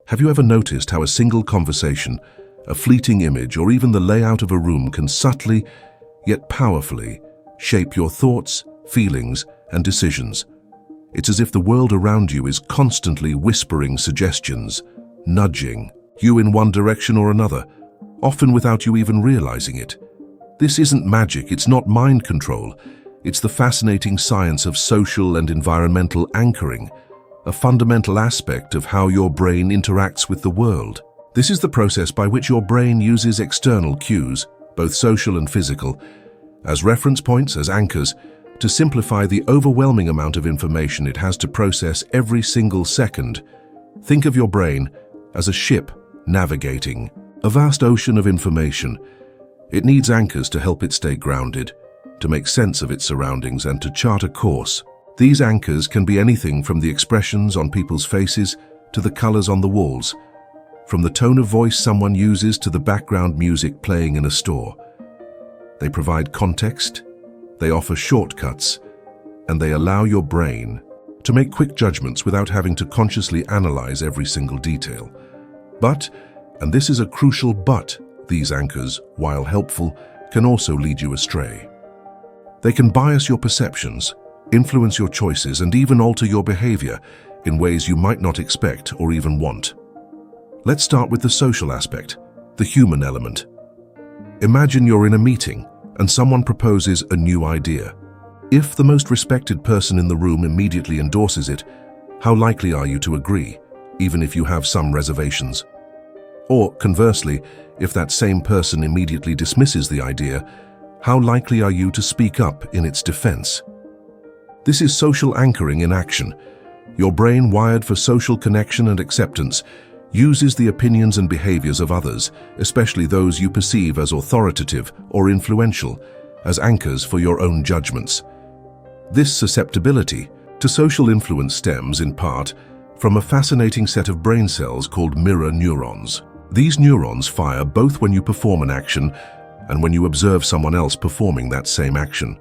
Have you ever noticed how a single conversation, a fleeting image, or even the layout of a room can subtly, yet powerfully, shape your thoughts, feelings, and decisions? It's as if the world around you is constantly whispering suggestions, nudging you in one direction or another, often without you even realizing it. This isn't magic, it's not mind control. It's the fascinating science of social and environmental anchoring, a fundamental aspect of how your brain interacts with the world. This is the process by which your brain uses external cues, both social and physical, as reference points, as anchors, to simplify the overwhelming amount of information it has to process every single second. Think of your brain as a ship navigating a vast ocean of information. It needs anchors to help it stay grounded, to make sense of its surroundings, and to chart a course. These anchors can be anything from the expressions on people's faces to the colors on the walls, from the tone of voice someone uses to the background music playing in a store. They provide context, they offer shortcuts, and they allow your brain to make quick judgments without having to consciously analyze every single detail. But, and this is a crucial but, these anchors, while helpful, can also lead you astray. They can bias your perceptions, influence your choices, and even alter your behavior in ways you might not expect or even want. Let's start with the social aspect, the human element. Imagine you're in a meeting and someone proposes a new idea. If the most respected person in the room immediately endorses it, how likely are you to agree, even if you have some reservations? Or, conversely, if that same person immediately dismisses the idea, how likely are you to speak up in its defense? This is social anchoring in action. Your brain, wired for social connection and acceptance, uses the opinions and behaviors of others, especially those you perceive as authoritative or influential, as anchors for your own judgments. This susceptibility to social influence stems, in part, from a fascinating set of brain cells called mirror neurons. These neurons fire both when you perform an action and when you observe someone else performing that same action.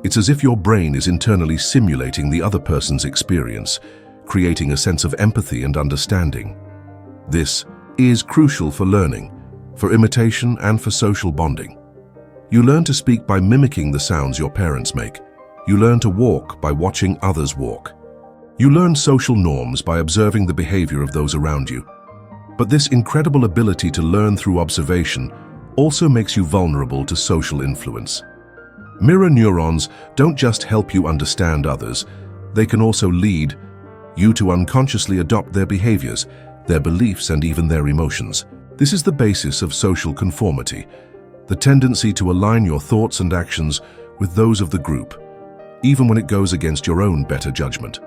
It's as if your brain is internally simulating the other person's experience, creating a sense of empathy and understanding. This is crucial for learning, for imitation, and for social bonding. You learn to speak by mimicking the sounds your parents make. You learn to walk by watching others walk. You learn social norms by observing the behavior of those around you. But this incredible ability to learn through observation also makes you vulnerable to social influence. Mirror neurons don't just help you understand others, they can also lead you to unconsciously adopt their behaviors, their beliefs, and even their emotions. This is the basis of social conformity, the tendency to align your thoughts and actions with those of the group, even when it goes against your own better judgment.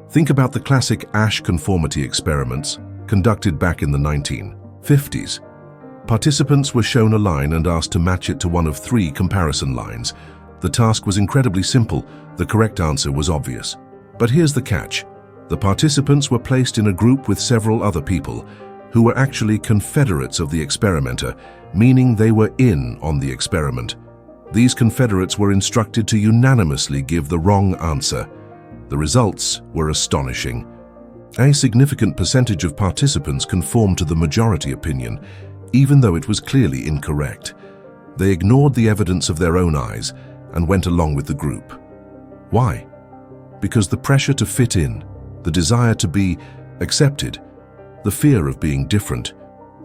Think about the classic Asch conformity experiments conducted back in the 1950s. Participants were shown a line and asked to match it to one of 3 comparison lines. The task was incredibly simple. The correct answer was obvious. But here's the catch. The participants were placed in a group with several other people who were actually confederates of the experimenter, meaning they were in on the experiment. These confederates were instructed to unanimously give the wrong answer. The results were astonishing. A significant percentage of participants conformed to the majority opinion, even though it was clearly incorrect. They ignored the evidence of their own eyes and went along with the group. Why? Because the pressure to fit in, the desire to be accepted, the fear of being different,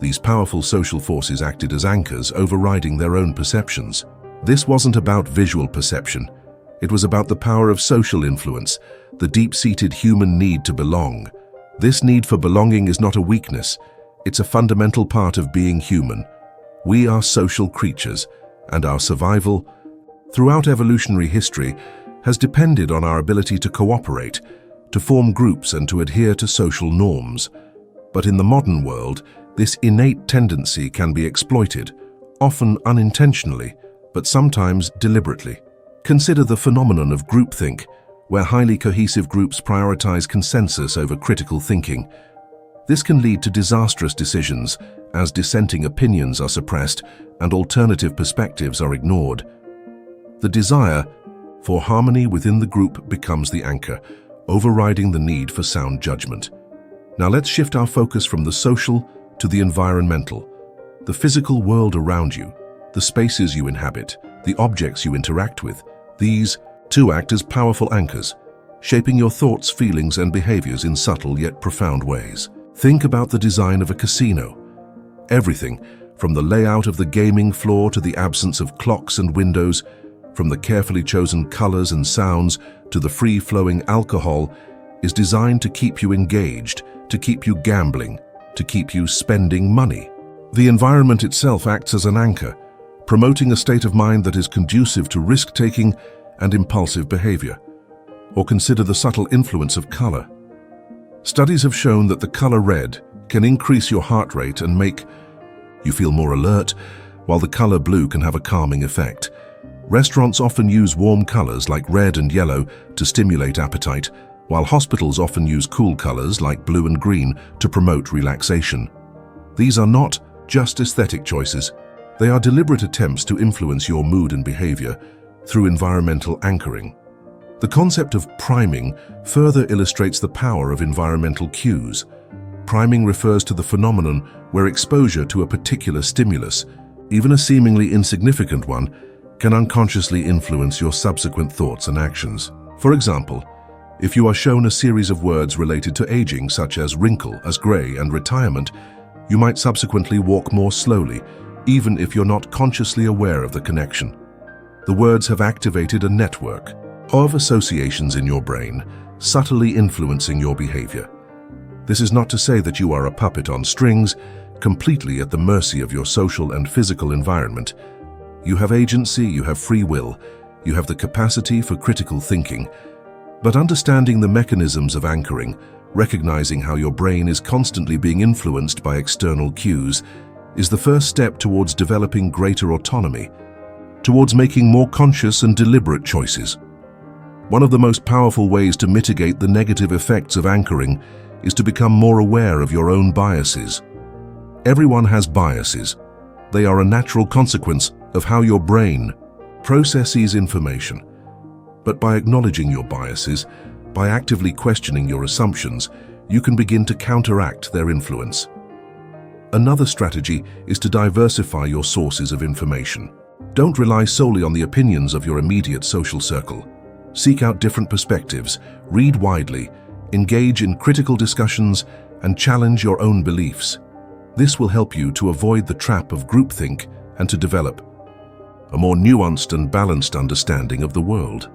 these powerful social forces acted as anchors, overriding their own perceptions. This wasn't about visual perception. It was about the power of social influence, the deep-seated human need to belong. This need for belonging is not a weakness. It's a fundamental part of being human. We are social creatures, and our survival, throughout evolutionary history, has depended on our ability to cooperate, to form groups, and to adhere to social norms. But in the modern world, this innate tendency can be exploited, often unintentionally, but sometimes deliberately. Consider the phenomenon of groupthink, where highly cohesive groups prioritize consensus over critical thinking. This can lead to disastrous decisions, as dissenting opinions are suppressed and alternative perspectives are ignored. The desire for harmony within the group becomes the anchor, overriding the need for sound judgment. Now let's shift our focus from the social to the environmental. The physical world around you, the spaces you inhabit, the objects you interact with. These too act as powerful anchors, shaping your thoughts, feelings, and behaviors in subtle yet profound ways. Think about the design of a casino. Everything, from the layout of the gaming floor to the absence of clocks and windows, from the carefully chosen colors and sounds to the free-flowing alcohol, is designed to keep you engaged, to keep you gambling, to keep you spending money. The environment itself acts as an anchor, promoting a state of mind that is conducive to risk-taking and impulsive behavior. Or consider the subtle influence of color. Studies have shown that the color red can increase your heart rate and make you feel more alert, while the color blue can have a calming effect. Restaurants often use warm colors like red and yellow to stimulate appetite, while hospitals often use cool colors like blue and green to promote relaxation. These are not just aesthetic choices. They are deliberate attempts to influence your mood and behavior through environmental anchoring. The concept of priming further illustrates the power of environmental cues. Priming refers to the phenomenon where exposure to a particular stimulus, even a seemingly insignificant one, can unconsciously influence your subsequent thoughts and actions. For example, if you are shown a series of words related to aging, such as wrinkle, as gray, and retirement, you might subsequently walk more slowly, even if you're not consciously aware of the connection. The words have activated a network of associations in your brain, subtly influencing your behavior. This is not to say that you are a puppet on strings, completely at the mercy of your social and physical environment. You have agency, you have free will, you have the capacity for critical thinking. But understanding the mechanisms of anchoring, recognizing how your brain is constantly being influenced by external cues, is the first step towards developing greater autonomy, towards making more conscious and deliberate choices. One of the most powerful ways to mitigate the negative effects of anchoring is to become more aware of your own biases. Everyone has biases. They are a natural consequence of how your brain processes information. But by acknowledging your biases, by actively questioning your assumptions, you can begin to counteract their influence. Another strategy is to diversify your sources of information. Don't rely solely on the opinions of your immediate social circle. Seek out different perspectives, read widely, engage in critical discussions, and challenge your own beliefs. This will help you to avoid the trap of groupthink and to develop a more nuanced and balanced understanding of the world.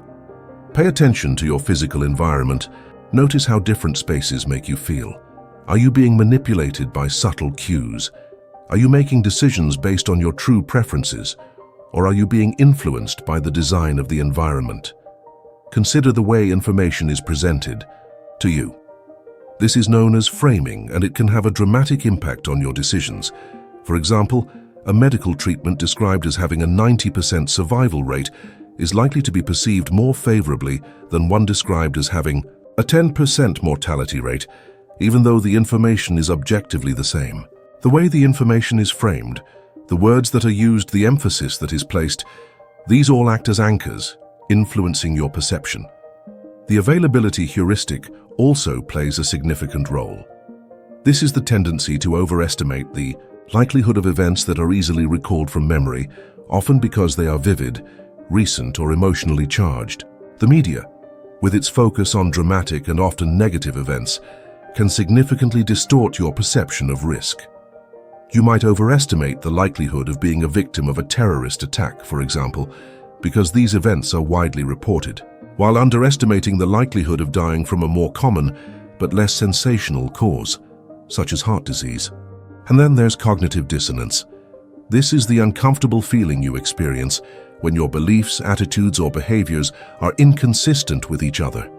Pay attention to your physical environment. Notice how different spaces make you feel. Are you being manipulated by subtle cues? Are you making decisions based on your true preferences? Or are you being influenced by the design of the environment? Consider the way information is presented to you. This is known as framing, and it can have a dramatic impact on your decisions. For example, a medical treatment described as having a 90% survival rate is likely to be perceived more favorably than one described as having a 10% mortality rate, even though the information is objectively the same. The way the information is framed, the words that are used, the emphasis that is placed, these all act as anchors, influencing your perception. The availability heuristic also plays a significant role. This is the tendency to overestimate the likelihood of events that are easily recalled from memory, often because they are vivid, recent, or emotionally charged. The media, with its focus on dramatic and often negative events, can significantly distort your perception of risk. You might overestimate the likelihood of being a victim of a terrorist attack, for example, because these events are widely reported, while underestimating the likelihood of dying from a more common but less sensational cause, such as heart disease. And then there's cognitive dissonance. This is the uncomfortable feeling you experience when your beliefs, attitudes, or behaviors are inconsistent with each other.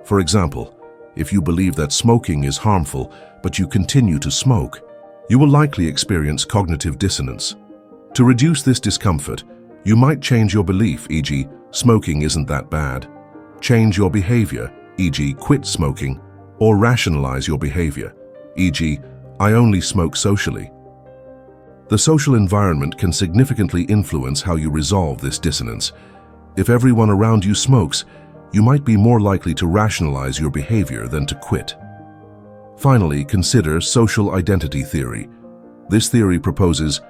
For example, if you believe that smoking is harmful but you continue to smoke, you will likely experience cognitive dissonance. To reduce this discomfort, you might change your belief, e.g., smoking isn't that bad. Change your behavior, e.g., quit smoking, or rationalize your behavior, e.g., I only smoke socially. The social environment can significantly influence how you resolve this dissonance. If everyone around you smokes, you might be more likely to rationalize your behavior than to quit. Finally, consider social identity theory. This theory proposes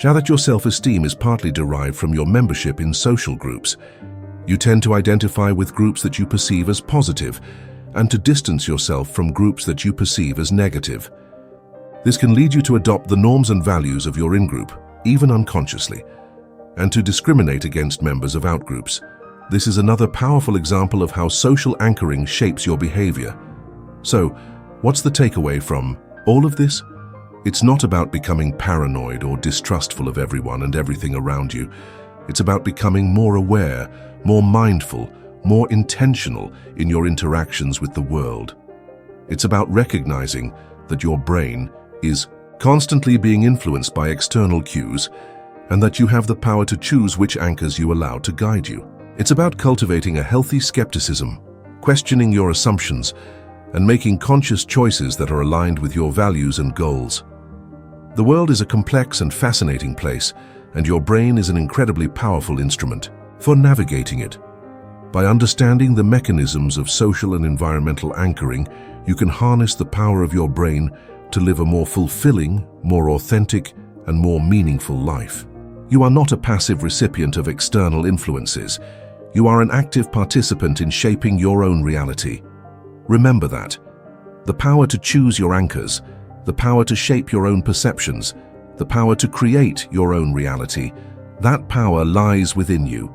that your self-esteem is partly derived from your membership in social groups. You tend to identify with groups that you perceive as positive and to distance yourself from groups that you perceive as negative. This can lead you to adopt the norms and values of your in-group, even unconsciously, and to discriminate against members of outgroups. This is another powerful example of how social anchoring shapes your behavior. So, what's the takeaway from all of this? It's not about becoming paranoid or distrustful of everyone and everything around you. It's about becoming more aware, more mindful, more intentional in your interactions with the world. It's about recognizing that your brain is constantly being influenced by external cues and that you have the power to choose which anchors you allow to guide you. It's about cultivating a healthy skepticism, questioning your assumptions, and making conscious choices that are aligned with your values and goals. The world is a complex and fascinating place, and your brain is an incredibly powerful instrument for navigating it. By understanding the mechanisms of social and environmental anchoring, you can harness the power of your brain to live a more fulfilling, more authentic, and more meaningful life. You are not a passive recipient of external influences. You are an active participant in shaping your own reality. Remember that. The power to choose your anchors, the power to shape your own perceptions, the power to create your own reality, that power lies within you.